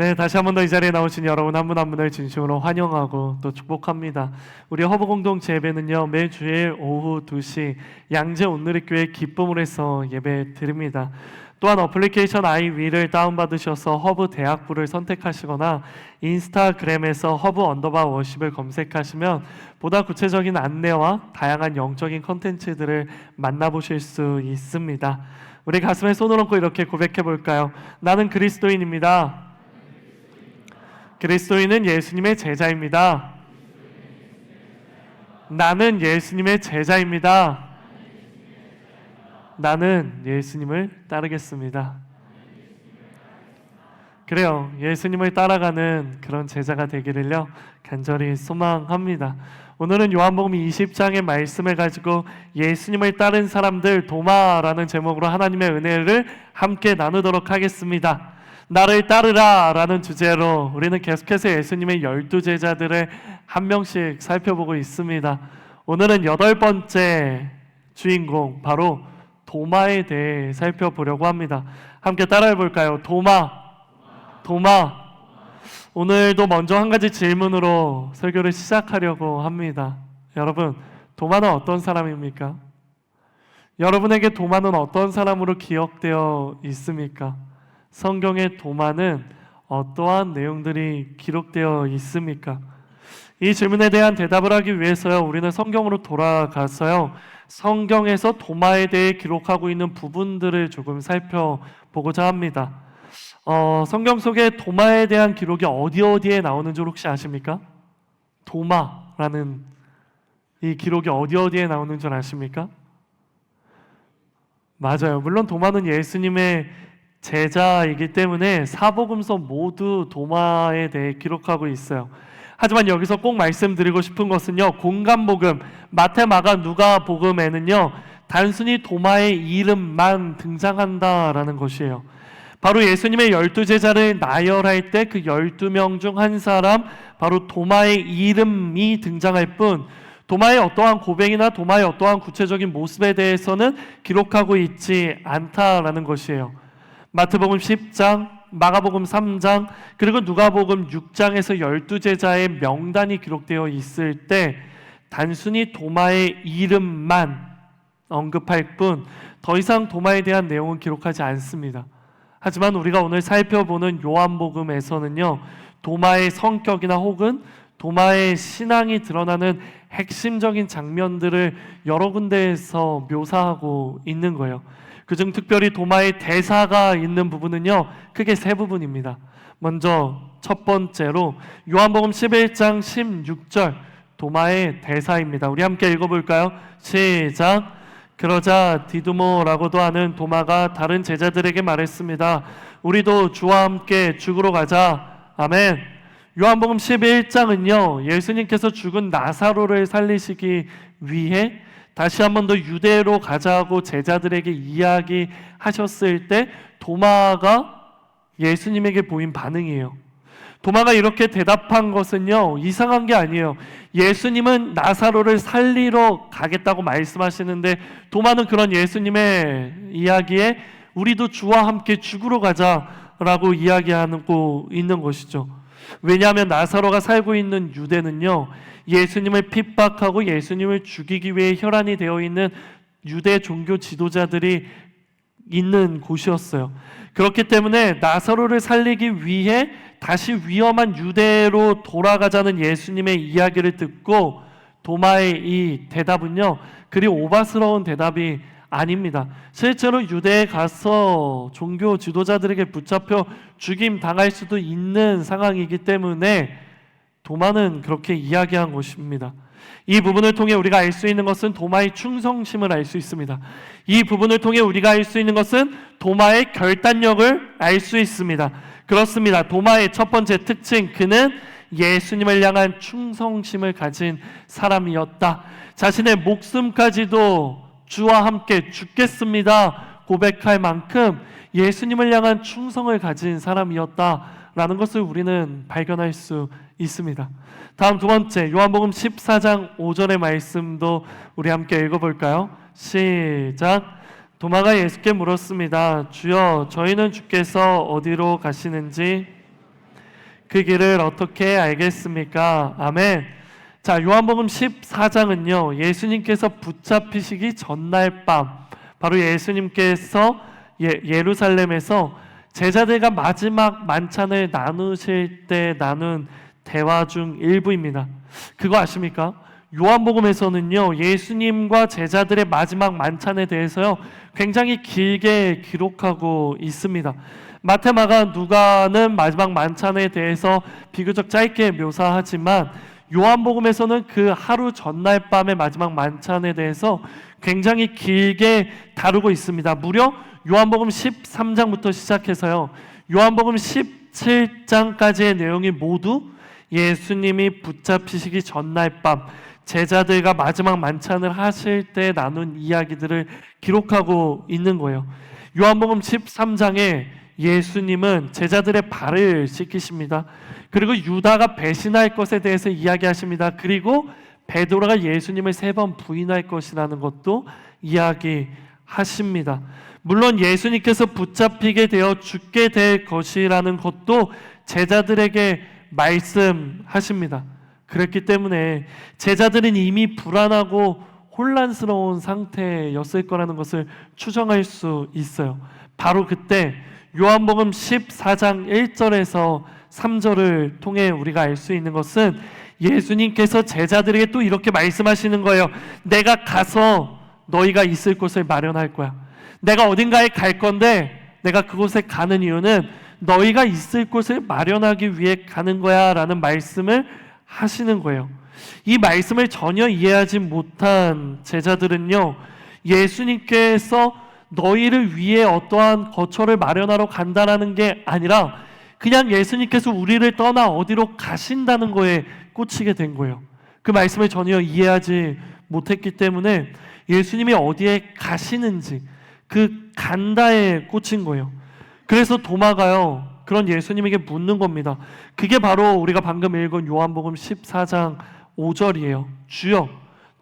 네, 다시 한 번 더 이 자리에 나오신 여러분 한 분 한 분을 진심으로 환영하고 또 축복합니다. 우리 허브 공동체 예배는요, 매주일 오후 2시 양재 온누리교회 기쁨을 해서 예배 드립니다. 또한 어플리케이션 아이위를 다운받으셔서 허브 대학부를 선택하시거나 인스타그램에서 허브 언더바 워십을 검색하시면 보다 구체적인 안내와 다양한 영적인 컨텐츠들을 만나보실 수 있습니다. 우리 가슴에 손을 얹고 이렇게 고백해 볼까요? 나는 그리스도인입니다. 그리스도인은 예수님의 제자입니다. 나는 예수님의 제자입니다. 나는 예수님을 따르겠습니다. 그래요. 예수님을 따라가는 그런 제자가 되기를요, 간절히 소망합니다. 오늘은 요한복음 20장의 말씀을 가지고 예수님을 따른 사람들 도마라는 제목으로 하나님의 은혜를 함께 나누도록 하겠습니다. 나를 따르라 라는 주제로 우리는 계속해서 예수님의 12제자들을 한 명씩 살펴보고 있습니다. 오늘은 8번째 주인공 바로 도마에 대해 살펴보려고 합니다. 함께 따라해 볼까요? 도마. 오늘도 먼저 한 가지 질문으로 설교를 시작하려고 합니다. 여러분, 도마는 어떤 사람입니까? 여러분에게 도마는 어떤 사람으로 기억되어 있습니까? 성경의 도마는 어떠한 내용들이 기록되어 있습니까? 이 질문에 대한 대답을 하기 위해서요, 우리는 성경으로 돌아가서요, 성경에서 도마에 대해 기록하고 있는 부분들을 조금 살펴보고자 합니다. 성경 속에 도마에 대한 기록이 어디에 나오는 줄 혹시 아십니까? 도마라는 이 기록이 어디에 나오는 줄 아십니까? 맞아요. 물론 도마는 예수님의 제자이기 때문에 사복음서 모두 도마에 대해 기록하고 있어요. 하지만 여기서 꼭 말씀드리고 싶은 것은요, 공간복음, 마태, 마가, 누가 복음에는요, 단순히 도마의 이름만 등장한다라는 것이에요. 바로 예수님의 12제자를 나열할 때 그 12명 중 한 사람, 바로 도마의 이름이 등장할 뿐, 도마의 어떠한 고백이나 도마의 어떠한 구체적인 모습에 대해서는 기록하고 있지 않다라는 것이에요. 마태복음 10장, 마가복음 3장, 그리고 누가복음 6장에서 12제자의 명단이 기록되어 있을 때 단순히 도마의 이름만 언급할 뿐 더 이상 도마에 대한 내용은 기록하지 않습니다. 하지만 우리가 오늘 살펴보는 요한복음에서는요, 도마의 성격이나 혹은 도마의 신앙이 드러나는 핵심적인 장면들을 여러 군데에서 묘사하고 있는 거예요. 그중 특별히 도마의 대사가 있는 부분은요, 크게 세 부분입니다. 먼저 첫 번째로 요한복음 11장 16절 도마의 대사입니다. 우리 함께 읽어볼까요? 시작. 그러자 디두모라고도 하는 도마가 다른 제자들에게 말했습니다. 우리도 주와 함께 죽으러 가자. 아멘. 요한복음 11장은요, 예수님께서 죽은 나사로를 살리시기 위해 다시 한 번 더 유대로 가자고 제자들에게 이야기하셨을 때 도마가 예수님에게 보인 반응이에요. 도마가 이렇게 대답한 것은요, 이상한 게 아니에요. 예수님은 나사로를 살리러 가겠다고 말씀하시는데 도마는 그런 예수님의 이야기에 우리도 주와 함께 죽으러 가자라고 이야기하고 있는 것이죠. 왜냐하면 나사로가 살고 있는 유대는요, 예수님을 핍박하고 예수님을 죽이기 위해 혈안이 되어 있는 유대 종교 지도자들이 있는 곳이었어요. 그렇기 때문에 나사로를 살리기 위해 다시 위험한 유대로 돌아가자는 예수님의 이야기를 듣고 도마의 이 대답은요, 그리 오바스러운 대답이 아닙니다. 실제로 유대에 가서 종교 지도자들에게 붙잡혀 죽임 당할 수도 있는 상황이기 때문에 도마는 그렇게 이야기한 것입니다. 이 부분을 통해 우리가 알 수 있는 것은 도마의 충성심을 알 수 있습니다. 이 부분을 통해 우리가 알 수 있는 것은 도마의 결단력을 알 수 있습니다. 그렇습니다. 도마의 첫 번째 특징, 그는 예수님을 향한 충성심을 가진 사람이었다. 자신의 목숨까지도 주와 함께 죽겠습니다 고백할 만큼 예수님을 향한 충성을 가진 사람이었다라는 것을 우리는 발견할 수 있습니다. 다음 두 번째, 요한복음 14장 5절의 말씀도 우리 함께 읽어볼까요? 시작. 도마가 예수께 물었습니다. 주여, 저희는 주께서 어디로 가시는지 그 길을 어떻게 알겠습니까? 아멘. 자, 요한복음 14장은요, 예수님께서 붙잡히시기 전날 밤, 바로 예수님께서 예루살렘에서 제자들과 마지막 만찬을 나누실 때 나눈 대화 중 일부입니다. 그거 아십니까? 요한복음에서는요, 예수님과 제자들의 마지막 만찬에 대해서요, 굉장히 길게 기록하고 있습니다. 마태, 마가, 누가는 마지막 만찬에 대해서 비교적 짧게 묘사하지만 요한복음에서는 그 하루 전날 밤의 마지막 만찬에 대해서 굉장히 길게 다루고 있습니다. 무려 요한복음 13장부터 시작해서요, 요한복음 17장까지의 내용이 모두 예수님이 붙잡히시기 전날 밤 제자들과 마지막 만찬을 하실 때 나눈 이야기들을 기록하고 있는 거예요. 요한복음 13장에 예수님은 제자들의 발을 씻기십니다. 그리고 유다가 배신할 것에 대해서 이야기하십니다. 그리고 베드로가 예수님을 3번 부인할 것이라는 것도 이야기하십니다. 물론 예수님께서 붙잡히게 되어 죽게 될 것이라는 것도 제자들에게 말씀하십니다. 그렇기 때문에 제자들은 이미 불안하고 혼란스러운 상태였을 거라는 것을 추정할 수 있어요. 바로 그때 요한복음 14장 1절에서 3절을 통해 우리가 알 수 있는 것은 예수님께서 제자들에게 또 이렇게 말씀하시는 거예요. 내가 가서 너희가 있을 곳을 마련할 거야. 내가 어딘가에 갈 건데 내가 그곳에 가는 이유는 너희가 있을 곳을 마련하기 위해 가는 거야 라는 말씀을 하시는 거예요. 이 말씀을 전혀 이해하지 못한 제자들은요, 예수님께서 너희를 위해 어떠한 거처를 마련하러 간다라는 게 아니라 그냥 예수님께서 우리를 떠나 어디로 가신다는 거에 꽂히게 된 거예요. 그 말씀을 전혀 이해하지 못했기 때문에 예수님이 어디에 가시는지 그 간다에 꽂힌 거예요. 그래서 도마가요, 그런 예수님에게 묻는 겁니다. 그게 바로 우리가 방금 읽은 요한복음 14장 5절이에요. 주여,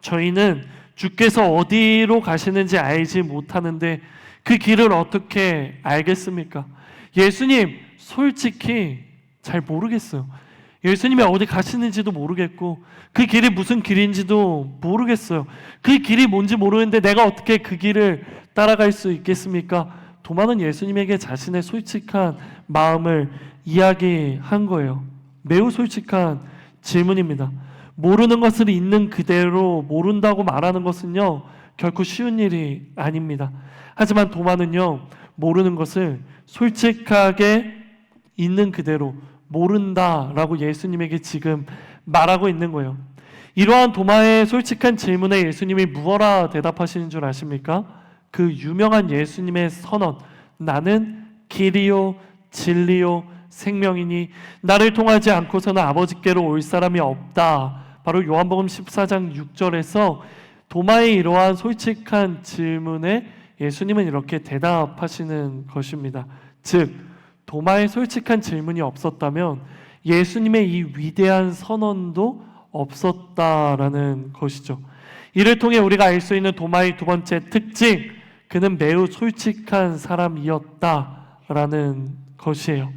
저희는 주께서 어디로 가시는지 알지 못하는데 그 길을 어떻게 알겠습니까? 예수님, 솔직히 잘 모르겠어요. 예수님이 어디 가시는지도 모르겠고 그 길이 무슨 길인지도 모르겠어요. 그 길이 뭔지 모르는데 내가 어떻게 그 길을 따라갈 수 있겠습니까? 도마는 예수님에게 자신의 솔직한 마음을 이야기한 거예요. 매우 솔직한 질문입니다. 모르는 것을 있는 그대로 모른다고 말하는 것은요, 결코 쉬운 일이 아닙니다. 하지만 도마는요, 모르는 것을 솔직하게 있는 그대로 모른다라고 예수님에게 지금 말하고 있는 거예요. 이러한 도마의 솔직한 질문에 예수님이 무엇라 대답하시는 줄 아십니까? 그 유명한 예수님의 선언, 나는 길이요 진리요 생명이니 나를 통하지 않고서는 아버지께로 올 사람이 없다. 바로 요한복음 14장 6절에서 도마의 이러한 솔직한 질문에 예수님은 이렇게 대답하시는 것입니다. 즉, 도마의 솔직한 질문이 없었다면 예수님의 이 위대한 선언도 없었다라는 것이죠. 이를 통해 우리가 알 수 있는 도마의 두 번째 특징, 그는 매우 솔직한 사람이었다라는 것이에요.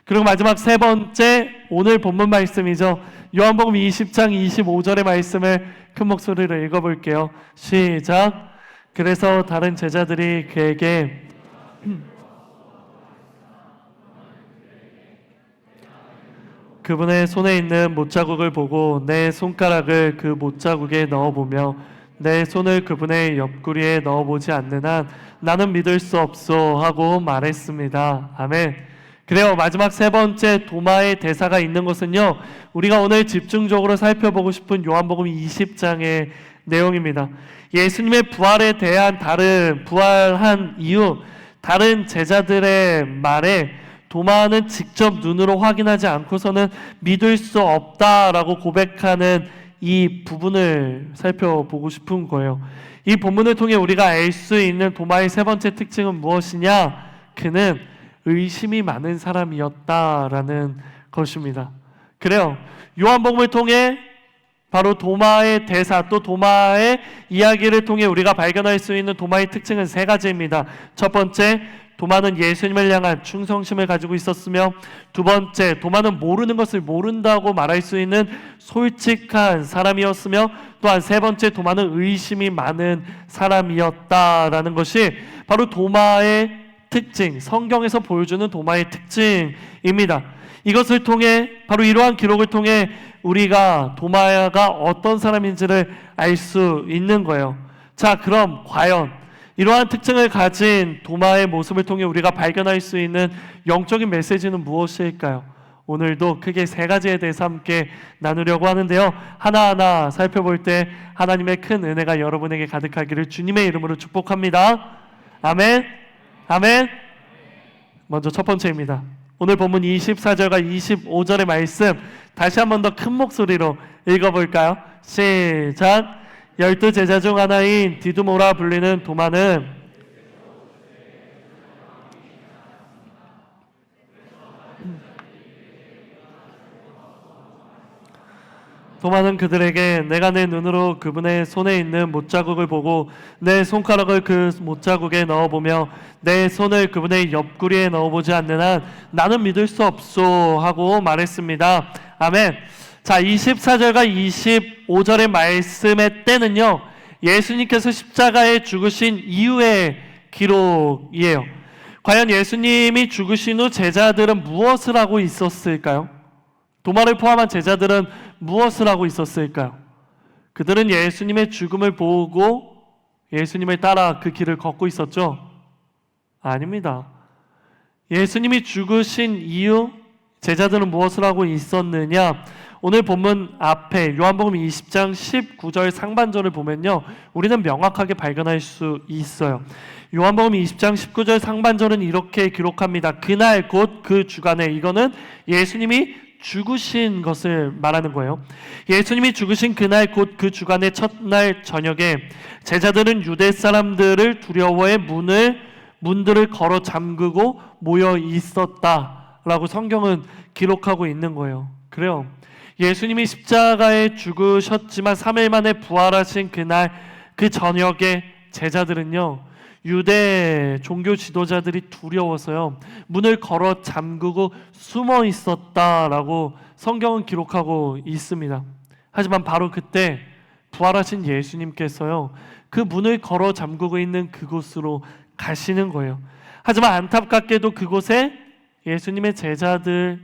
그리고 마지막 세 번째, 오늘 본문 말씀이죠. 요한복음 20장 25절의 말씀을 큰 목소리로 읽어볼게요. 시작. 그래서 다른 제자들이 그에게 그분의 손에 있는 못자국을 보고 내 손가락을 그 못자국에 넣어보며 내 손을 그분의 옆구리에 넣어보지 않는 한 나는 믿을 수 없소 하고 말했습니다. 아멘. 그래요. 마지막 세 번째 도마의 대사가 있는 것은요, 우리가 오늘 집중적으로 살펴보고 싶은 요한복음 20장의 내용입니다. 예수님의 부활에 대한 부활한 이후 다른 제자들의 말에 도마는 직접 눈으로 확인하지 않고서는 믿을 수 없다라고 고백하는 이 부분을 살펴보고 싶은 거예요. 이 본문을 통해 우리가 알 수 있는 도마의 세 번째 특징은 무엇이냐? 그는 의심이 많은 사람이었다라는 것입니다. 그래요. 요한복음을 통해 바로 도마의 대사, 또 도마의 이야기를 통해 우리가 발견할 수 있는 도마의 특징은 세 가지입니다. 첫 번째, 도마는 예수님을 향한 충성심을 가지고 있었으며, 두 번째, 도마는 모르는 것을 모른다고 말할 수 있는 솔직한 사람이었으며, 또한 세 번째, 도마는 의심이 많은 사람이었다라는 것이 바로 도마의 특징, 성경에서 보여주는 도마의 특징입니다. 이것을 통해, 바로 이러한 기록을 통해 우리가 도마가 어떤 사람인지를 알 수 있는 거예요. 자, 그럼 과연 이러한 특징을 가진 도마의 모습을 통해 우리가 발견할 수 있는 영적인 메시지는 무엇일까요? 오늘도 크게 세 가지에 대해서 함께 나누려고 하는데요. 하나하나 살펴볼 때 하나님의 큰 은혜가 여러분에게 가득하기를 주님의 이름으로 축복합니다. 아멘. 아멘. 먼저 첫 번째입니다. 오늘 본문 24절과 25절의 말씀 다시 한 번 더 큰 목소리로 읽어볼까요? 시작. 12제자 중 하나인 디두모라 불리는 도마는 도마는 그들에게 내가 내 눈으로 그분의 손에 있는 못자국을 보고 내 손가락을 그 못자국에 넣어보며 내 손을 그분의 옆구리에 넣어보지 않는 한 나는 믿을 수 없소 하고 말했습니다. 아멘. 자, 24절과 25절의 말씀의 때는요, 예수님께서 십자가에 죽으신 이후의 기록이에요. 과연 예수님이 죽으신 후 제자들은 무엇을 하고 있었을까요? 도마를 포함한 제자들은 무엇을 하고 있었을까요? 그들은 예수님의 죽음을 보고 예수님을 따라 그 길을 걷고 있었죠? 아닙니다. 예수님이 죽으신 이후 제자들은 무엇을 하고 있었느냐? 오늘 본문 앞에 요한복음 20장 19절 상반절을 보면요, 우리는 명확하게 발견할 수 있어요. 요한복음 20장 19절 상반절은 이렇게 기록합니다. 그날 곧 그 주간에, 이거는 예수님이 죽으신 것을 말하는 거예요. 예수님이 죽으신 그날 곧 그 주간의 첫날 저녁에 제자들은 유대 사람들을 두려워해 문들을 걸어 잠그고 모여 있었다라고 성경은 기록하고 있는 거예요. 그래요. 예수님이 십자가에 죽으셨지만 3일 만에 부활하신 그날 그 저녁에 제자들은요, 유대 종교 지도자들이 두려워서요, 문을 걸어 잠그고 숨어 있었다라고 성경은 기록하고 있습니다. 하지만 바로 그때 부활하신 예수님께서요, 그 문을 걸어 잠그고 있는 그곳으로 가시는 거예요. 하지만 안타깝게도 그곳에 예수님의 제자들은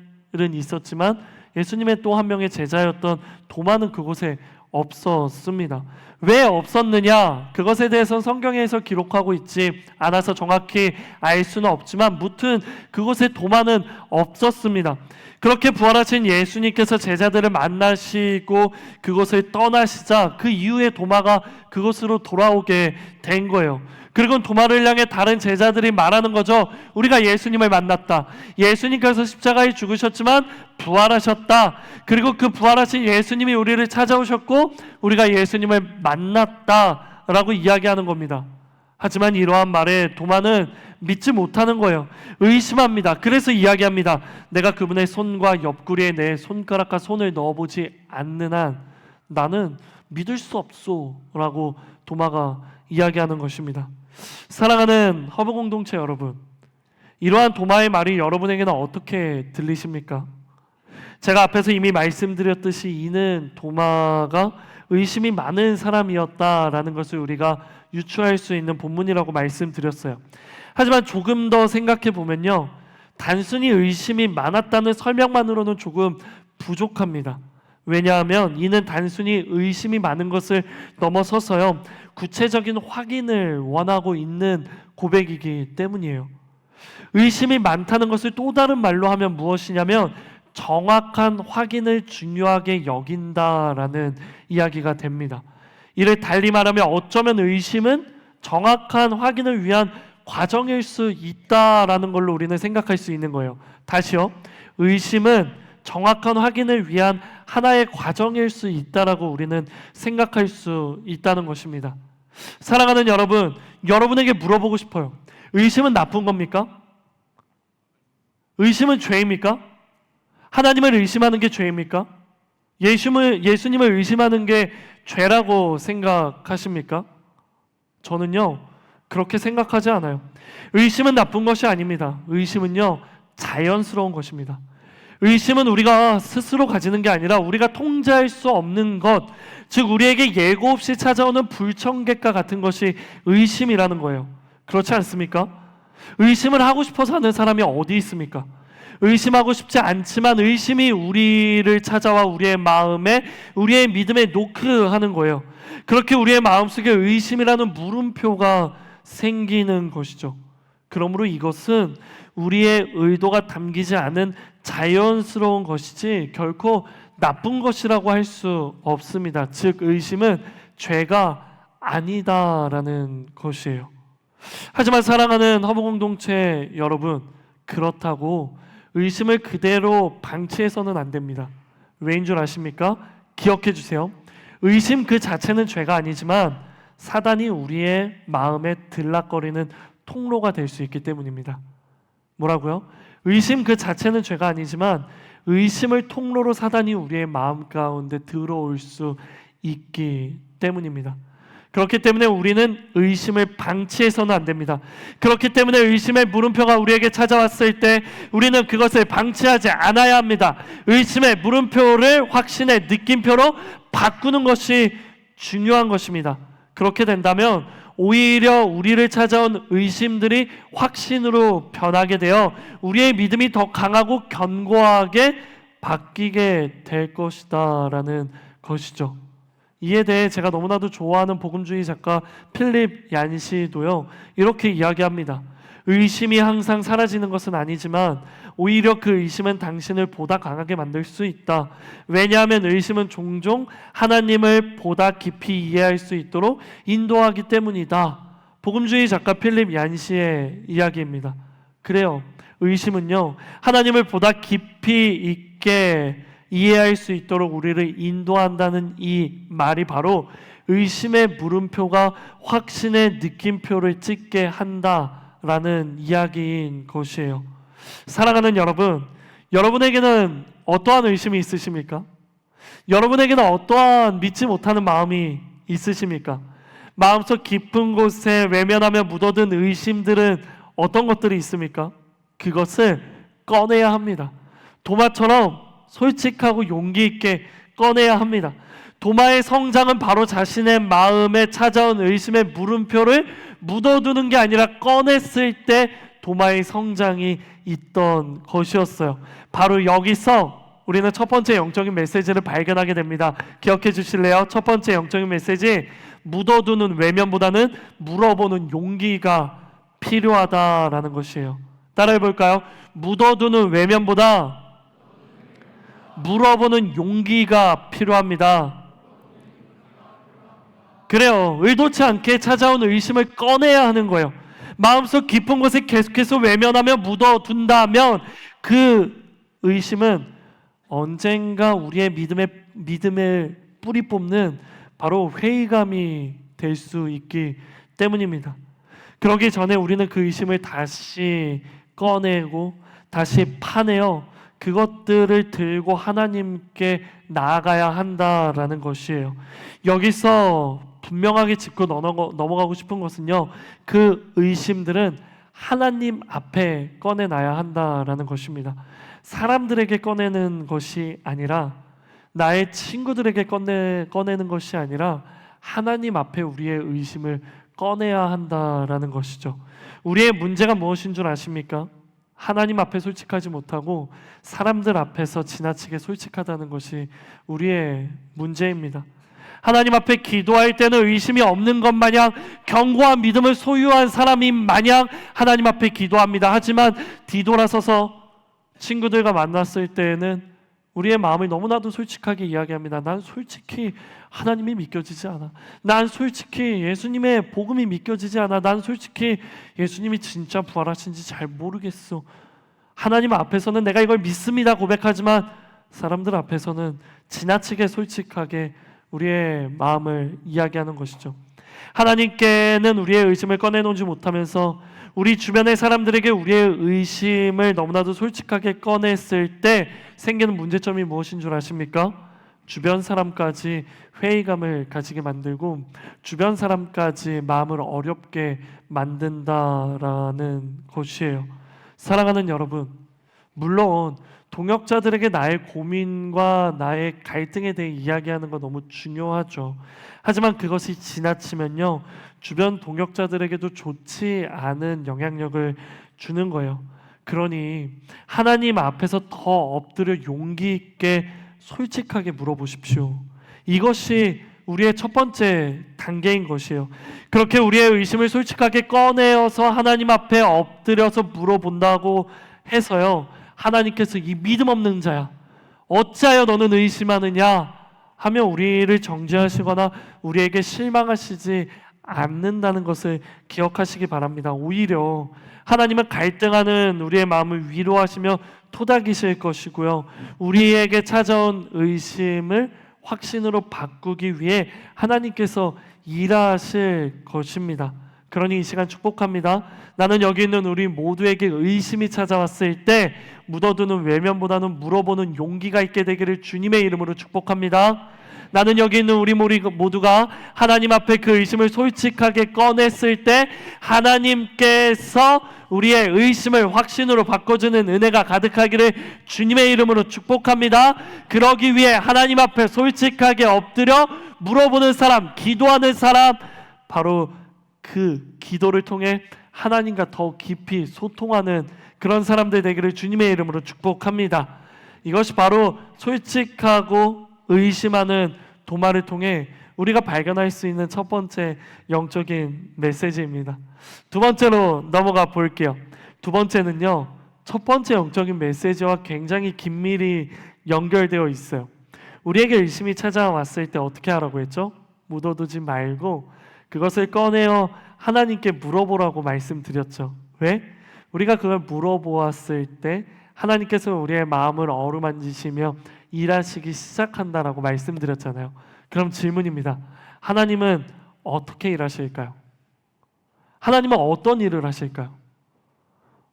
있었지만 예수님의 또 한 명의 제자였던 도마는 그곳에 없었습니다. 왜 없었느냐? 그것에 대해서는 성경에서 기록하고 있지 않아서 정확히 알 수는 없지만 무튼 그곳에 도마는 없었습니다. 그렇게 부활하신 예수님께서 제자들을 만나시고 그곳을 떠나시자 그 이후에 도마가 그곳으로 돌아오게 된 거예요. 그리고 도마를 향해 다른 제자들이 말하는 거죠. 우리가 예수님을 만났다. 예수님께서 십자가에 죽으셨지만 부활하셨다. 그리고 그 부활하신 예수님이 우리를 찾아오셨고 우리가 예수님을 만났다라고 이야기하는 겁니다. 하지만 이러한 말에 도마는 믿지 못하는 거예요. 의심합니다. 그래서 이야기합니다. 내가 그분의 손과 옆구리에 내 손가락과 손을 넣어보지 않는 한 나는 믿을 수 없소 라고 도마가 이야기하는 것입니다. 사랑하는 허브 공동체 여러분, 이러한 도마의 말이 여러분에게는 어떻게 들리십니까? 제가 앞에서 이미 말씀드렸듯이 이는 도마가 의심이 많은 사람이었다라는 것을 우리가 유추할 수 있는 본문이라고 말씀드렸어요. 하지만 조금 더 생각해 보면요, 단순히 의심이 많았다는 설명만으로는 조금 부족합니다. 왜냐하면 이는 단순히 의심이 많은 것을 넘어서서요, 구체적인 확인을 원하고 있는 고백이기 때문이에요. 의심이 많다는 것을 또 다른 말로 하면 무엇이냐면 정확한 확인을 중요하게 여긴다라는 이야기가 됩니다. 이를 달리 말하면 어쩌면 의심은 정확한 확인을 위한 과정일 수 있다라는 걸로 우리는 생각할 수 있는 거예요. 다시요. 의심은 정확한 확인을 위한 하나의 과정일 수 있다라고 우리는 생각할 수 있다는 것입니다. 사랑하는 여러분, 여러분에게 물어보고 싶어요. 의심은 나쁜 겁니까? 의심은 죄입니까? 하나님을 의심하는 게 죄입니까? 예수님을 의심하는 게 죄라고 생각하십니까? 저는요, 그렇게 생각하지 않아요. 의심은 나쁜 것이 아닙니다. 의심은요, 자연스러운 것입니다. 의심은 우리가 스스로 가지는 게 아니라 우리가 통제할 수 없는 것, 즉 우리에게 예고 없이 찾아오는 불청객과 같은 것이 의심이라는 거예요. 그렇지 않습니까? 의심을 하고 싶어서 하는 사람이 어디 있습니까? 의심하고 싶지 않지만 의심이 우리를 찾아와 우리의 마음에, 우리의 믿음에 노크하는 거예요. 그렇게 우리의 마음속에 의심이라는 물음표가 생기는 것이죠. 그러므로 이것은 우리의 의도가 담기지 않은 자연스러운 것이지 결코 나쁜 것이라고 할 수 없습니다. 즉 의심은 죄가 아니다라는 것이에요. 하지만 사랑하는 허무공동체 여러분, 그렇다고 의심을 그대로 방치해서는 안 됩니다. 왜인 줄 아십니까? 기억해 주세요. 의심 그 자체는 죄가 아니지만 사단이 우리의 마음에 들락거리는 통로가 될 수 있기 때문입니다. 뭐라고요? 의심 그 자체는 죄가 아니지만 의심을 통로로 사단이 우리의 마음 가운데 들어올 수 있기 때문입니다. 그렇기 때문에 우리는 의심을 방치해서는 안 됩니다. 그렇기 때문에 의심의 물음표가 우리에게 찾아왔을 때 우리는 그것을 방치하지 않아야 합니다. 의심의 물음표를 확신의 느낌표로 바꾸는 것이 중요한 것입니다. 그렇게 된다면 오히려 우리를 찾아온 의심들이 확신으로 변하게 되어 우리의 믿음이 더 강하고 견고하게 바뀌게 될 것이다 라는 것이죠. 이에 대해 제가 너무나도 좋아하는 복음주의 작가 필립 얀시도요, 이렇게 이야기합니다. 의심이 항상 사라지는 것은 아니지만 오히려 그 의심은 당신을 보다 강하게 만들 수 있다. 왜냐하면 의심은 종종 하나님을 보다 깊이 이해할 수 있도록 인도하기 때문이다. 복음주의 작가 필립 얀시의 이야기입니다. 그래요. 의심은요, 하나님을 보다 깊이 있게 이해할 수 있도록 우리를 인도한다는 이 말이 바로 의심의 물음표가 확신의 느낌표를 찍게 한다라는 이야기인 것이에요. 사랑하는 여러분, 여러분에게는 어떠한 의심이 있으십니까? 여러분에게는 어떠한 믿지 못하는 마음이 있으십니까? 마음속 깊은 곳에 외면하며 묻어든 의심들은 어떤 것들이 있습니까? 그것을 꺼내야 합니다. 도마처럼 솔직하고 용기 있게 꺼내야 합니다. 도마의 성장은 바로 자신의 마음에 찾아온 의심의 물음표를 묻어두는 게 아니라 꺼냈을 때 도마의 성장이 있던 것이었어요. 바로 여기서 우리는 첫 번째 영적인 메시지를 발견하게 됩니다. 기억해 주실래요? 첫 번째 영적인 메시지, 묻어두는 외면보다는 물어보는 용기가 필요하다라는 것이에요. 따라해 볼까요? 묻어두는 외면보다 물어보는 용기가 필요합니다. 그래요. 의도치 않게 찾아온 의심을 꺼내야 하는 거예요. 마음속 깊은 곳에 계속해서 외면하며 묻어둔다면 그 의심은 언젠가 우리의 믿음의 뿌리 뽑는 바로 회의감이 될 수 있기 때문입니다. 그러기 전에 우리는 그 의심을 다시 꺼내고 다시 파내어 그것들을 들고 하나님께 나아가야 한다라는 것이에요. 여기서 분명하게 짚고 넘어가고 싶은 것은요, 그 의심들은 하나님 앞에 꺼내놔야 한다라는 것입니다. 사람들에게 꺼내는 것이 아니라, 나의 친구들에게 꺼내는 것이 아니라 하나님 앞에 우리의 의심을 꺼내야 한다라는 것이죠. 우리의 문제가 무엇인 줄 아십니까? 하나님 앞에 솔직하지 못하고 사람들 앞에서 지나치게 솔직하다는 것이 우리의 문제입니다. 하나님 앞에 기도할 때는 의심이 없는 것 마냥 견고한 믿음을 소유한 사람인 마냥 하나님 앞에 기도합니다. 하지만 뒤돌아서서 친구들과 만났을 때에는 우리의 마음을 너무나도 솔직하게 이야기합니다. 난 솔직히 하나님이 믿겨지지 않아. 난 솔직히 예수님의 복음이 믿겨지지 않아. 난 솔직히 예수님이 진짜 부활하신지 잘 모르겠어. 하나님 앞에서는 내가 이걸 믿습니다 고백하지만 사람들 앞에서는 지나치게 솔직하게 우리의 마음을 이야기하는 것이죠. 하나님께는 우리의 의심을 꺼내놓지 못하면서 우리 주변의 사람들에게 우리의 의심을 너무나도 솔직하게 꺼냈을 때 생기는 문제점이 무엇인 줄 아십니까? 주변 사람까지 회의감을 가지게 만들고 주변 사람까지 마음을 어렵게 만든다라는 것이에요. 사랑하는 여러분, 물론 동역자들에게 나의 고민과 나의 갈등에 대해 이야기하는 거 너무 중요하죠. 하지만 그것이 지나치면요, 주변 동역자들에게도 좋지 않은 영향력을 주는 거예요. 그러니 하나님 앞에서 더 엎드려 용기 있게 솔직하게 물어보십시오. 이것이 우리의 첫 번째 단계인 것이에요. 그렇게 우리의 의심을 솔직하게 꺼내어서 하나님 앞에 엎드려서 물어본다고 해서요, 하나님께서 이 믿음 없는 자야, 어찌하여 너는 의심하느냐 하며 우리를 정죄하시거나 우리에게 실망하시지 않는다는 것을 기억하시기 바랍니다. 오히려 하나님은 갈등하는 우리의 마음을 위로하시며 토닥이실 것이고요, 우리에게 찾아온 의심을 확신으로 바꾸기 위해 하나님께서 일하실 것입니다. 그러니 이 시간 축복합니다. 나는 여기 있는 우리 모두에게 의심이 찾아왔을 때 묻어두는 외면보다는 물어보는 용기가 있게 되기를 주님의 이름으로 축복합니다. 나는 여기 있는 우리 모두가 하나님 앞에 그 의심을 솔직하게 꺼냈을 때 하나님께서 우리의 의심을 확신으로 바꿔주는 은혜가 가득하기를 주님의 이름으로 축복합니다. 그러기 위해 하나님 앞에 솔직하게 엎드려 물어보는 사람, 기도하는 사람, 바로 그 기도를 통해 하나님과 더 깊이 소통하는 그런 사람들 되기를 주님의 이름으로 축복합니다. 이것이 바로 솔직하고 의심하는 도마를 통해 우리가 발견할 수 있는 첫 번째 영적인 메시지입니다. 두 번째로 넘어가 볼게요. 두 번째는요, 첫 번째 영적인 메시지와 굉장히 긴밀히 연결되어 있어요. 우리에게 의심이 찾아왔을 때 어떻게 하라고 했죠? 묻어두지 말고 그것을 꺼내어 하나님께 물어보라고 말씀드렸죠. 왜? 우리가 그걸 물어보았을 때 하나님께서 우리의 마음을 어루만지시며 일하시기 시작한다라고 말씀드렸잖아요. 그럼 질문입니다. 하나님은 어떻게 일하실까요? 하나님은 어떤 일을 하실까요?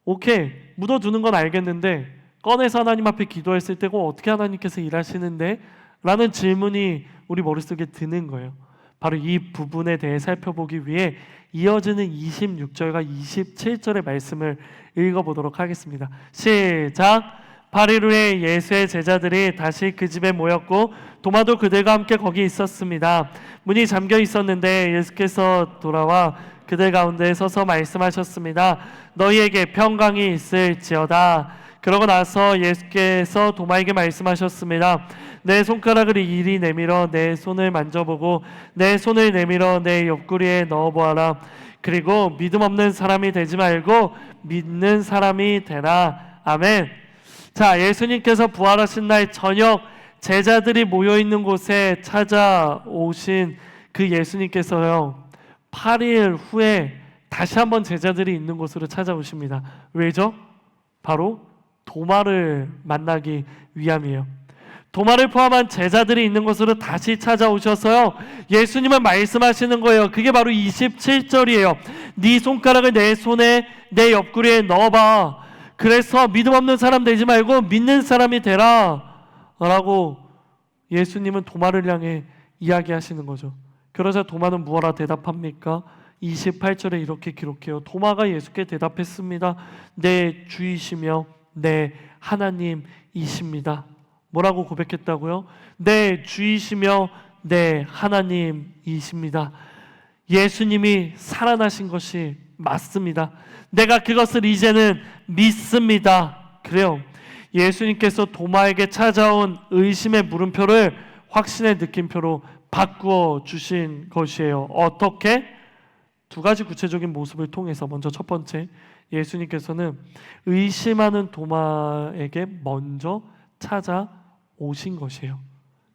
오케이, 묻어두는 건 알겠는데 꺼내서 하나님 앞에 기도했을 때고 어떻게 하나님께서 일하시는데? 라는 질문이 우리 머릿속에 드는 거예요. 바로 이 부분에 대해 살펴보기 위해 이어지는 26절과 27절의 말씀을 읽어보도록 하겠습니다. 시작! 8일 후에 예수의 제자들이 다시 그 집에 모였고 도마도 그들과 함께 거기 있었습니다. 문이 잠겨 있었는데 예수께서 돌아와 그들 가운데 서서 말씀하셨습니다. 너희에게 평강이 있을지어다. 그러고 나서 예수께서 도마에게 말씀하셨습니다. 내 손가락을 이리 내밀어 내 손을 만져보고 내 손을 내밀어 내 옆구리에 넣어보아라. 그리고 믿음 없는 사람이 되지 말고 믿는 사람이 되라. 아멘. 자, 예수님께서 부활하신 날 저녁 제자들이 모여있는 곳에 찾아오신 그 예수님께서요, 8일 후에 다시 한번 제자들이 있는 곳으로 찾아오십니다. 왜죠? 바로 도마를 만나기 위함이에요. 도마를 포함한 제자들이 있는 곳으로 다시 찾아오셔서요, 예수님은 말씀하시는 거예요. 그게 바로 27절이에요. 네 손가락을 내 손에 내 옆구리에 넣어봐. 그래서 믿음 없는 사람 되지 말고 믿는 사람이 되라 라고 예수님은 도마를 향해 이야기하시는 거죠. 그러자 도마는 무엇라 대답합니까? 28절에 이렇게 기록해요. 도마가 예수께 대답했습니다. 내 주이시며 내 하나님이십니다. 뭐라고 고백했다고요? 내 주이시며 내 하나님이십니다. 예수님이 살아나신 것이 맞습니다. 내가 그것을 이제는 믿습니다. 그래요. 예수님께서 도마에게 찾아온 의심의 물음표를 확신의 느낌표로 바꾸어 주신 것이에요. 어떻게? 두 가지 구체적인 모습을 통해서, 먼저 첫 번째, 예수님께서는 의심하는 도마에게 먼저 찾아오신 것이에요.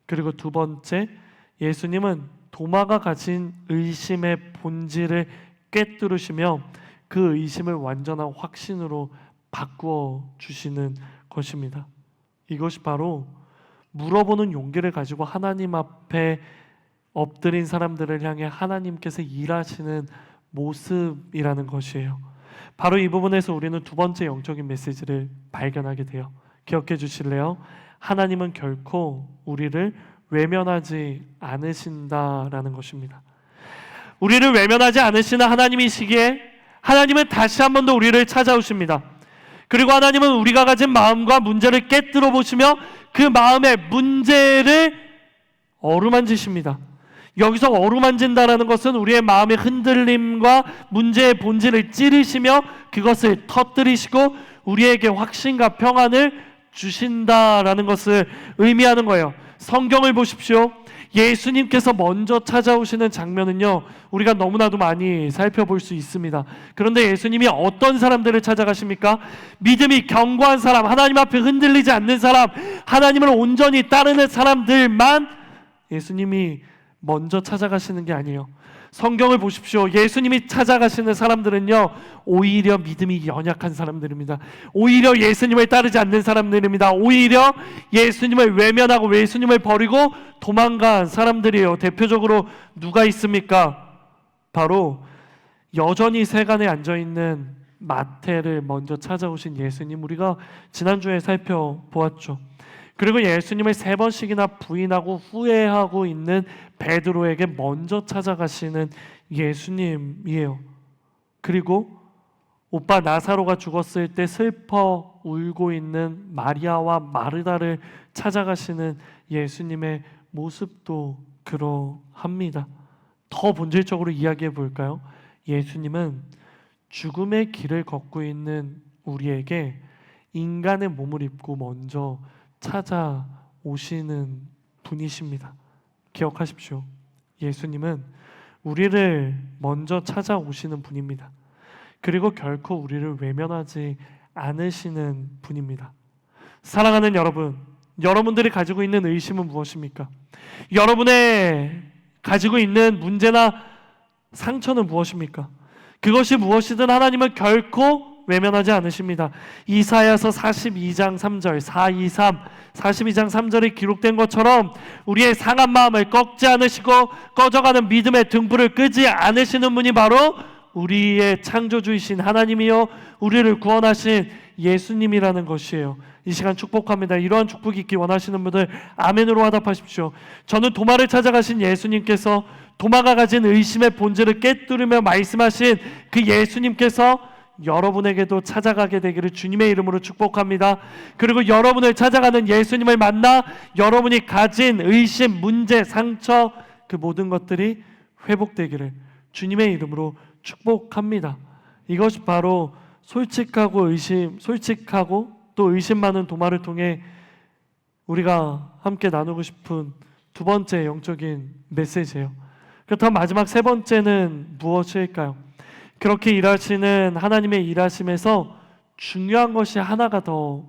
그리고 두 번째, 예수님은 도마가 가진 의심의 본질을 꿰뚫으시며 그 의심을 완전한 확신으로 바꾸어 주시는 것입니다. 이것이 바로 물어보는 용기를 가지고 하나님 앞에 엎드린 사람들을 향해 하나님께서 일하시는 모습이라는 것이에요. 바로 이 부분에서 우리는 두 번째 영적인 메시지를 발견하게 돼요. 기억해 주실래요? 하나님은 결코 우리를 외면하지 않으신다라는 것입니다. 우리를 외면하지 않으시는 하나님이시기에 하나님은 다시 한 번 더 우리를 찾아오십니다. 그리고 하나님은 우리가 가진 마음과 문제를 깨뜨려 보시며 그 마음의 문제를 어루만지십니다. 여기서 어루만진다라는 것은 우리의 마음의 흔들림과 문제의 본질을 찌르시며 그것을 터뜨리시고 우리에게 확신과 평안을 주신다라는 것을 의미하는 거예요. 성경을 보십시오. 예수님께서 먼저 찾아오시는 장면은요, 우리가 너무나도 많이 살펴볼 수 있습니다. 그런데 예수님이 어떤 사람들을 찾아가십니까? 믿음이 견고한 사람, 하나님 앞에 흔들리지 않는 사람, 하나님을 온전히 따르는 사람들만 예수님이 먼저 찾아가시는 게 아니에요. 성경을 보십시오. 예수님이 찾아가시는 사람들은요, 오히려 믿음이 연약한 사람들입니다. 오히려 예수님을 따르지 않는 사람들입니다. 오히려 예수님을 외면하고 예수님을 버리고 도망간 사람들이에요. 대표적으로 누가 있습니까? 바로 여전히 세간에 앉아있는 마태를 먼저 찾아오신 예수님, 우리가 지난주에 살펴보았죠. 그리고 예수님을 3번씩이나 부인하고 후회하고 있는 베드로에게 먼저 찾아가시는 예수님이에요. 그리고 오빠 나사로가 죽었을 때 슬퍼 울고 있는 마리아와 마르다를 찾아가시는 예수님의 모습도 그러합니다. 더 본질적으로 이야기해 볼까요? 예수님은 죽음의 길을 걷고 있는 우리에게 인간의 몸을 입고 먼저 찾아오시는 분이십니다. 기억하십시오. 예수님은 우리를 먼저 찾아오시는 분입니다. 그리고 결코 우리를 외면하지 않으시는 분입니다. 사랑하는 여러분, 여러분들이 가지고 있는 의심은 무엇입니까? 여러분의 가지고 있는 문제나 상처는 무엇입니까? 그것이 무엇이든 하나님은 결코 외면하지 않으십니다. 이사야서 42장 3절 423 42장 3절에 기록된 것처럼 우리의 상한 마음을 꺾지 않으시고 꺼져가는 믿음의 등불을 끄지 않으시는 분이 바로 우리의 창조주이신 하나님이요 우리를 구원하신 예수님이라는 것이에요. 이 시간 축복합니다. 이러한 축복이 있기 원하시는 분들 아멘으로 화답하십시오. 저는 도마를 찾아가신 예수님께서 도마가 가진 의심의 본질을 깨뜨리며 말씀하신 그 예수님께서 여러분에게도 찾아가게 되기를 주님의 이름으로 축복합니다. 그리고 여러분을 찾아가는 예수님을 만나 여러분이 가진 의심, 문제, 상처 그 모든 것들이 회복되기를 주님의 이름으로 축복합니다. 이것이 바로 솔직하고 또 의심 많은 도마를 통해 우리가 함께 나누고 싶은 두 번째 영적인 메시지예요. 그렇다면 마지막 세 번째는 무엇일까요? 그렇게 일하시는 하나님의 일하심에서 중요한 것이 하나가 더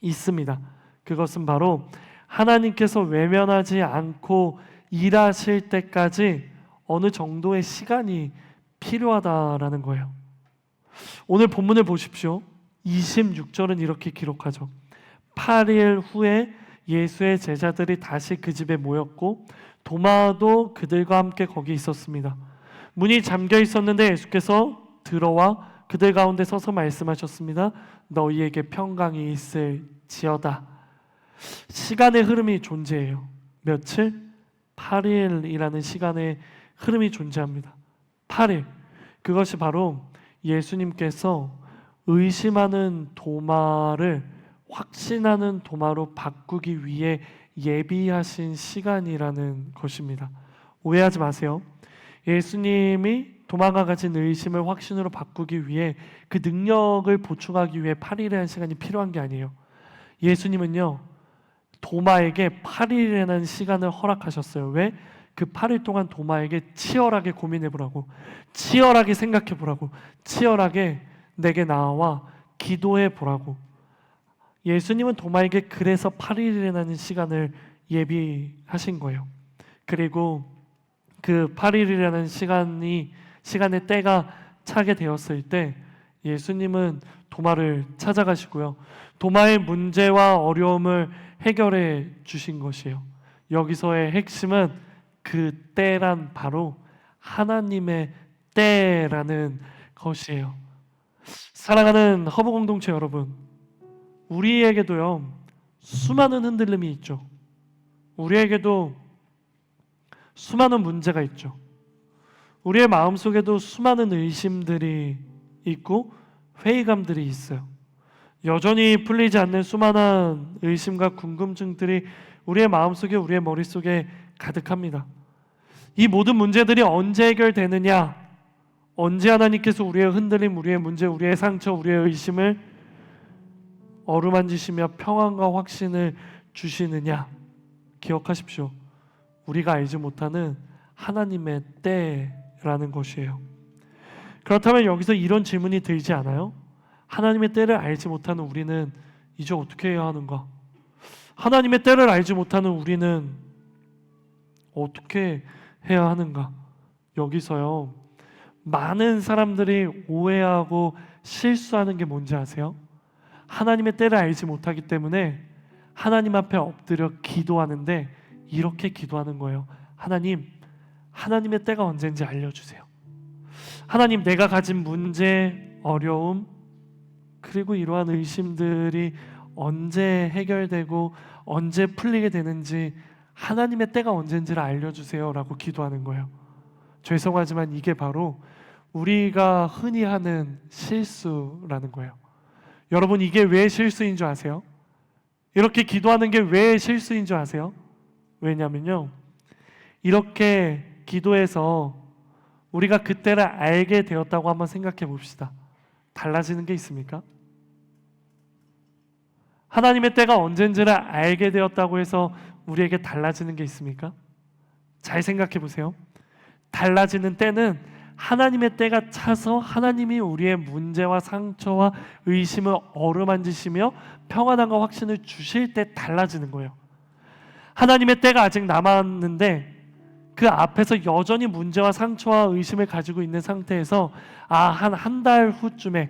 있습니다. 그것은 바로 하나님께서 외면하지 않고 일하실 때까지 어느 정도의 시간이 필요하다라는 거예요. 오늘 본문을 보십시오. 26절은 이렇게 기록하죠. 8일 후에 예수의 제자들이 다시 그 집에 모였고 도마도 그들과 함께 거기 있었습니다. 문이 잠겨 있었는데 예수께서 들어와 그들 가운데 서서 말씀하셨습니다. 너희에게 평강이 있을지어다. 시간의 흐름이 존재해요. 며칠? 8일이라는 시간의 흐름이 존재합니다. 8일. 그것이 바로 예수님께서 의심하는 도마를 확신하는 도마로 바꾸기 위해 예비하신 시간이라는 것입니다. 오해하지 마세요. 예수님이 도마가 가진 의심을 확신으로 바꾸기 위해 그 능력을 보충하기 위해 8일이라는 시간이 필요한 게 아니에요. 예수님은요 도마에게 8일이라는 시간을 허락하셨어요. 왜? 그 8일 동안 도마에게 치열하게 고민해보라고, 치열하게 생각해보라고, 치열하게 내게 나와 기도해보라고. 예수님은 도마에게 그래서 8일이라는 시간을 예비하신 거예요. 그리고 그 8일이라는 시간의 때가 차게 되었을 때 예수님은 도마를 찾아가시고요. 도마의 문제와 어려움을 해결해 주신 것이에요. 여기서의 핵심은 그 때란 바로 하나님의 때라는 것이에요. 사랑하는 허브 공동체 여러분, 우리에게도요 수많은 흔들림이 있죠. 우리에게도 수많은 문제가 있죠. 우리의 마음속에도 수많은 의심들이 있고 회의감들이 있어요. 여전히 풀리지 않는 수많은 의심과 궁금증들이 우리의 마음속에, 우리의 머릿속에 가득합니다. 이 모든 문제들이 언제 해결되느냐, 언제 하나님께서 우리의 흔들림, 우리의 문제, 우리의 상처, 우리의 의심을 어루만지시며 평안과 확신을 주시느냐, 기억하십시오. 우리가 알지 못하는 하나님의 때라는 것이에요. 그렇다면 여기서 이런 질문이 들지 않아요? 하나님의 때를 알지 못하는 우리는 이제 어떻게 해야 하는가? 하나님의 때를 알지 못하는 우리는 어떻게 해야 하는가? 여기서요, 많은 사람들이 오해하고 실수하는 게 뭔지 아세요? 하나님의 때를 알지 못하기 때문에 하나님 앞에 엎드려 기도하는데 이렇게 기도하는 거예요. 하나님, 하나님의 때가 언제인지 알려주세요. 하나님, 내가 가진 문제, 어려움, 그리고 이러한 의심들이 언제 해결되고 언제 풀리게 되는지 하나님의 때가 언제인지를 알려주세요 라고 기도하는 거예요. 죄송하지만 이게 바로 우리가 흔히 하는 실수라는 거예요. 여러분, 이게 왜 실수인 줄 아세요? 이렇게 기도하는 게 왜 실수인 줄 아세요? 왜냐면요, 이렇게 기도해서 우리가 그때를 알게 되었다고 한번 생각해 봅시다. 달라지는 게 있습니까? 하나님의 때가 언젠지를 알게 되었다고 해서 우리에게 달라지는 게 있습니까? 잘 생각해 보세요. 달라지는 때는 하나님의 때가 차서 하나님이 우리의 문제와 상처와 의심을 어루만지시며 평안함과 확신을 주실 때 달라지는 거예요. 하나님의 때가 아직 남았는데 그 앞에서 여전히 문제와 상처와 의심을 가지고 있는 상태에서 한 달 후쯤에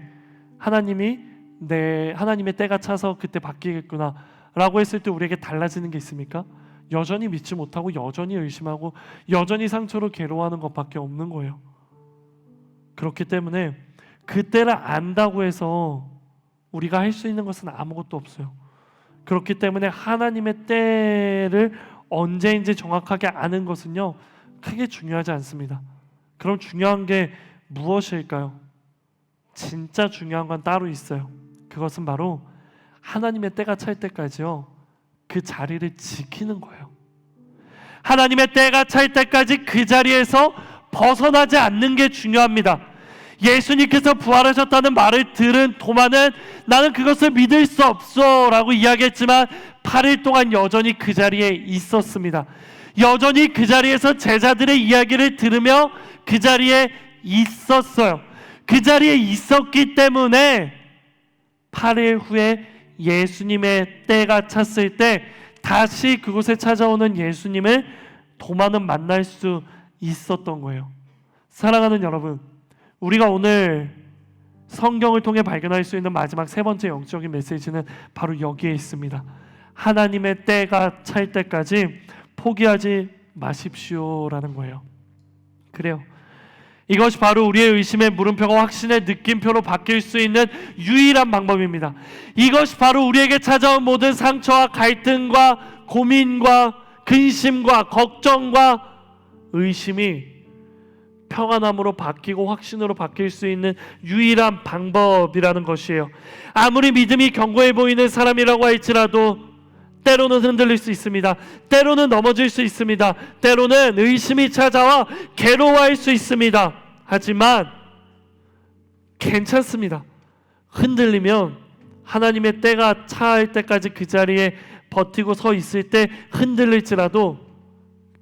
하나님의 때가 차서 그때 바뀌겠구나 라고 했을 때 우리에게 달라지는 게 있습니까? 여전히 믿지 못하고 여전히 의심하고 여전히 상처로 괴로워하는 것밖에 없는 거예요. 그렇기 때문에 그때를 안다고 해서 우리가 할 수 있는 것은 아무것도 없어요. 그렇기 때문에 하나님의 때를 언제인지 정확하게 아는 것은요, 크게 중요하지 않습니다. 그럼 중요한 게 무엇일까요? 진짜 중요한 건 따로 있어요. 그것은 바로 하나님의 때가 찰 때까지요, 그 자리를 지키는 거예요. 하나님의 때가 찰 때까지 그 자리에서 벗어나지 않는 게 중요합니다. 예수님께서 부활하셨다는 말을 들은 도마는 나는 그것을 믿을 수 없어 라고 이야기했지만 8일 동안 여전히 그 자리에 있었습니다. 여전히 그 자리에서 제자들의 이야기를 들으며 그 자리에 있었어요. 그 자리에 있었기 때문에 8일 후에 예수님의 때가 찼을 때 다시 그곳에 찾아오는 예수님을 도마는 만날 수 있었던 거예요. 사랑하는 여러분, 우리가 오늘 성경을 통해 발견할 수 있는 마지막 세 번째 영적인 메시지는 바로 여기에 있습니다. 하나님의 때가 찰 때까지 포기하지 마십시오라는 거예요. 그래요. 이것이 바로 우리의 의심의 물음표가 확신의 느낌표로 바뀔 수 있는 유일한 방법입니다. 이것이 바로 우리에게 찾아온 모든 상처와 갈등과 고민과 근심과 걱정과 의심이 평안함으로 바뀌고 확신으로 바뀔 수 있는 유일한 방법이라는 것이에요. 아무리 믿음이 견고해 보이는 사람이라고 할지라도 때로는 흔들릴 수 있습니다. 때로는 넘어질 수 있습니다. 때로는 의심이 찾아와 괴로워할 수 있습니다. 하지만 괜찮습니다. 흔들리면 하나님의 때가 차할 때까지 그 자리에 버티고 서 있을 때 흔들릴지라도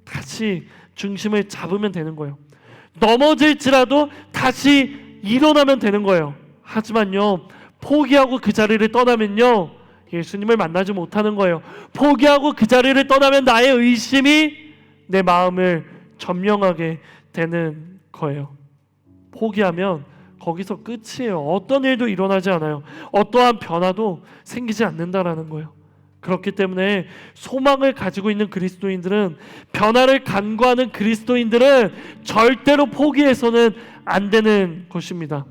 다시 중심을 잡으면 되는 거예요. 넘어질지라도 다시 일어나면 되는 거예요. 하지만요, 포기하고 그 자리를 떠나면요, 예수님을 만나지 못하는 거예요. 포기하고 그 자리를 떠나면 나의 의심이 내 마음을 점령하게 되는 거예요. 포기하면 거기서 끝이에요. 어떤 일도 일어나지 않아요. 어떠한 변화도 생기지 않는다라는 거예요. 그렇기 때문에 소망을 가지고 있는 그리스도인들은, 변화를 간구하는 그리스도인들은 절대로 포기해서는 안 되는 것입니다.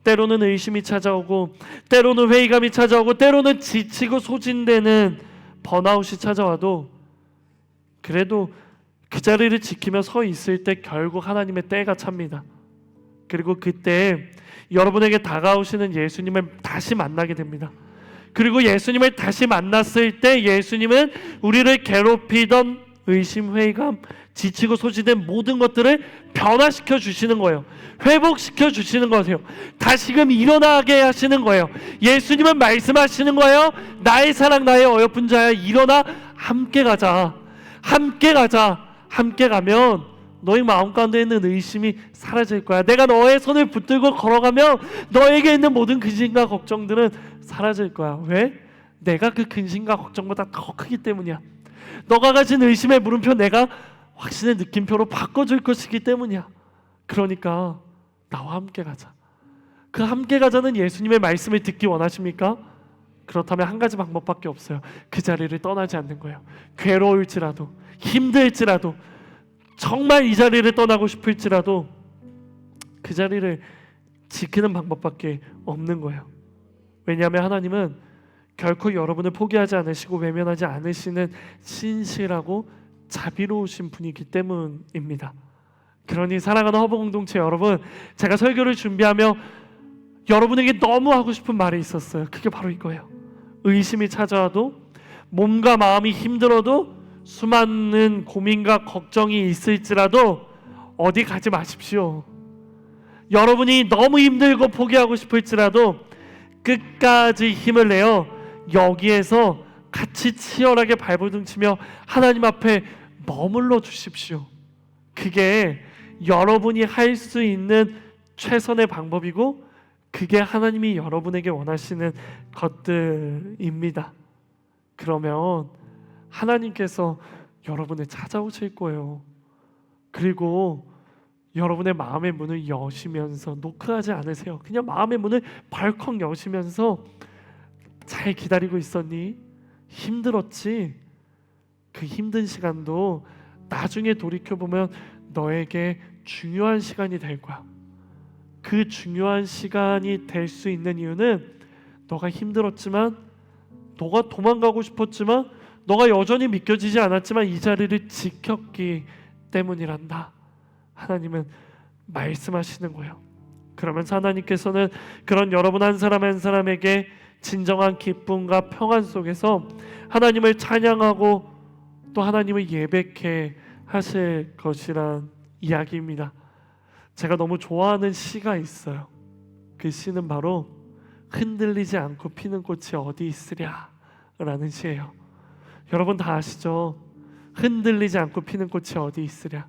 때로는 의심이 찾아오고, 때로는 회의감이 찾아오고, 때로는 지치고 소진되는 번아웃이 찾아와도 그래도 그 자리를 지키며 서 있을 때 결국 하나님의 때가 찹니다. 그리고 그때 여러분에게 다가오시는 예수님을 다시 만나게 됩니다. 그리고 예수님을 다시 만났을 때 예수님은 우리를 괴롭히던 의심, 회의감, 지치고 소진된 모든 것들을 변화시켜 주시는 거예요. 회복시켜 주시는 거세요. 다시금 일어나게 하시는 거예요. 예수님은 말씀하시는 거예요. 나의 사랑, 나의 어여쁜 자야, 일어나 함께 가자. 함께 가자. 함께 가면 너희 마음 가운데 있는 의심이 사라질 거야. 내가 너의 손을 붙들고 걸어가면 너에게 있는 모든 근심과 걱정들은 사라질 거야. 왜? 내가 그 근심과 걱정보다 더 크기 때문이야. 너가 가진 의심의 물음표 내가 확신의 느낌표로 바꿔줄 것이기 때문이야. 그러니까 나와 함께 가자. 그 함께 가자는 예수님의 말씀을 듣기 원하십니까? 그렇다면 한 가지 방법밖에 없어요. 그 자리를 떠나지 않는 거예요. 괴로울지라도, 힘들지라도, 정말 이 자리를 떠나고 싶을지라도 그 자리를 지키는 방법밖에 없는 거예요. 왜냐하면 하나님은 결코 여러분을 포기하지 않으시고 외면하지 않으시는 신실하고 자비로우신 분이기 때문입니다. 그러니 사랑하는 허브 공동체 여러분, 제가 설교를 준비하며 여러분에게 너무 하고 싶은 말이 있었어요. 그게 바로 이거예요. 의심이 찾아와도, 몸과 마음이 힘들어도, 수많은 고민과 걱정이 있을지라도 어디 가지 마십시오. 여러분이 너무 힘들고 포기하고 싶을지라도 끝까지 힘을 내어 여기에서 같이 치열하게 발버둥치며 하나님 앞에 머물러 주십시오. 그게 여러분이 할 수 있는 최선의 방법이고, 그게 하나님이 여러분에게 원하시는 것들입니다. 그러면 하나님께서 여러분을 찾아오실 거예요. 그리고 여러분의 마음의 문을 여시면서, 노크하지 않으세요. 그냥 마음의 문을 벌컥 여시면서, 잘 기다리고 있었니? 힘들었지? 그 힘든 시간도 나중에 돌이켜보면 너에게 중요한 시간이 될 거야. 그 중요한 시간이 될 수 있는 이유는 너가 힘들었지만, 너가 도망가고 싶었지만, 너가 여전히 믿겨지지 않았지만 이 자리를 지켰기 때문이란다. 하나님은 말씀하시는 거예요. 그러면서 하나님께서는 그런 여러분 한 사람 한 사람에게 진정한 기쁨과 평안 속에서 하나님을 찬양하고 또 하나님을 예배케 하실 것이란 이야기입니다. 제가 너무 좋아하는 시가 있어요. 그 시는 바로 흔들리지 않고 피는 꽃이 어디 있으랴 라는 시예요. 여러분 다 아시죠? 흔들리지 않고 피는 꽃이 어디 있으랴.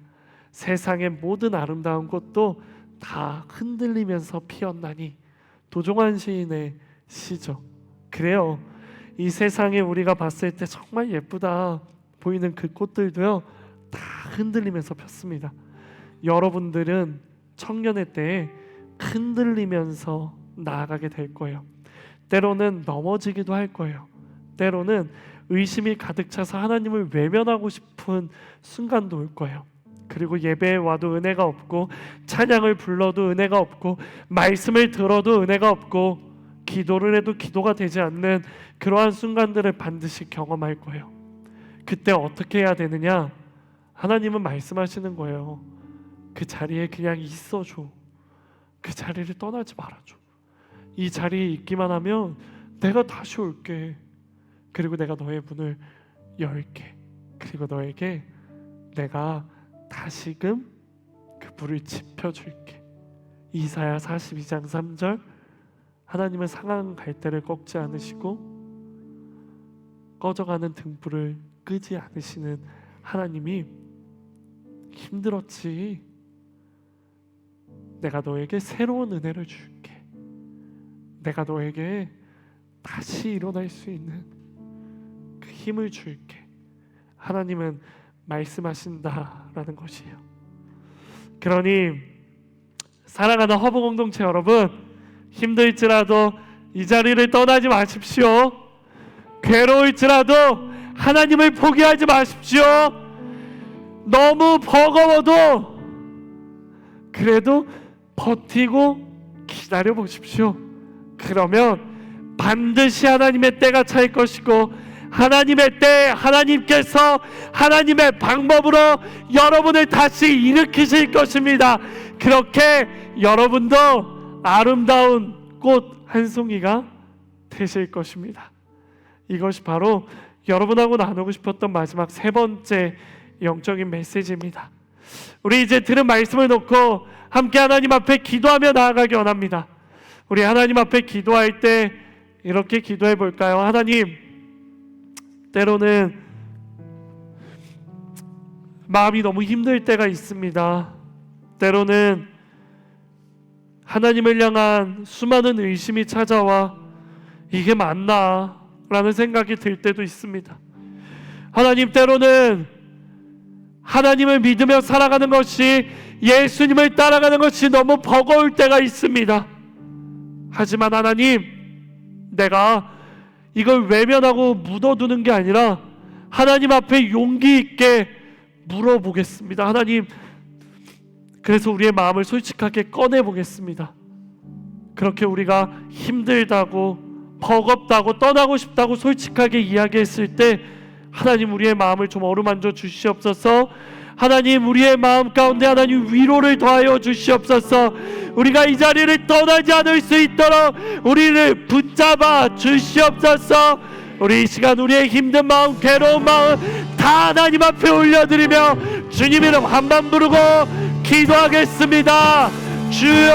세상의 모든 아름다운 꽃도 다 흔들리면서 피었나니. 도종환 시인의 시죠. 그래요. 이 세상에 우리가 봤을 때 정말 예쁘다 보이는 그 꽃들도요, 다 흔들리면서 폈습니다. 여러분들은 청년의 때에 흔들리면서 나아가게 될 거예요. 때로는 넘어지기도 할 거예요. 때로는 의심이 가득 차서 하나님을 외면하고 싶은 순간도 올 거예요. 그리고 예배에 와도 은혜가 없고, 찬양을 불러도 은혜가 없고, 말씀을 들어도 은혜가 없고, 기도를 해도 기도가 되지 않는 그러한 순간들을 반드시 경험할 거예요. 그때 어떻게 해야 되느냐? 하나님은 말씀하시는 거예요. 그 자리에 그냥 있어줘. 그 자리를 떠나지 말아줘. 이 자리에 있기만 하면 내가 다시 올게. 그리고 내가 너의 문을 열게. 그리고 너에게 내가 다시금 그 불을 지펴줄게. 이사야 42장 3절. 하나님은 상한 갈대를 꺾지 않으시고 꺼져가는 등불을 끄지 않으시는 하나님이, 힘들었지? 내가 너에게 새로운 은혜를 줄게. 내가 너에게 다시 일어날 수 있는 그 힘을 줄게. 하나님은 말씀하신다라는 것이에요. 그러니 사랑하는 허브 공동체 여러분, 힘들지라도 이 자리를 떠나지 마십시오. 괴로울지라도 하나님을 포기하지 마십시오. 너무 버거워도 그래도 버티고 기다려 보십시오. 그러면 반드시 하나님의 때가 찰 것이고 하나님의 때 하나님께서 하나님의 방법으로 여러분을 다시 일으키실 것입니다. 그렇게 여러분도 아름다운 꽃 한 송이가 되실 것입니다. 이것이 바로 여러분하고 나누고 싶었던 마지막 세 번째 영적인 메시지입니다. 우리 이제 들은 말씀을 놓고 함께 하나님 앞에 기도하며 나아가기 원합니다. 우리 하나님 앞에 기도할 때 이렇게 기도해 볼까요? 하나님, 때로는 마음이 너무 힘들 때가 있습니다. 때로는 하나님을 향한 수많은 의심이 찾아와 이게 맞나? 라는 생각이 들 때도 있습니다. 하나님, 때로는 하나님을 믿으며 살아가는 것이, 예수님을 따라가는 것이 너무 버거울 때가 있습니다. 하지만 하나님, 내가 이걸 외면하고 묻어두는 게 아니라 하나님 앞에 용기 있게 물어보겠습니다. 하나님, 그래서 우리의 마음을 솔직하게 꺼내보겠습니다. 그렇게 우리가 힘들다고, 버겁다고, 떠나고 싶다고 솔직하게 이야기했을 때 하나님, 우리의 마음을 좀 어루만져 주시옵소서. 하나님, 우리의 마음 가운데 하나님 위로를 더하여 주시옵소서. 우리가 이 자리를 떠나지 않을 수 있도록 우리를 붙잡아 주시옵소서. 우리 이 시간 우리의 힘든 마음, 괴로운 마음 다 하나님 앞에 올려드리며 주님 이름 한 번 부르고 기도하겠습니다. 주여!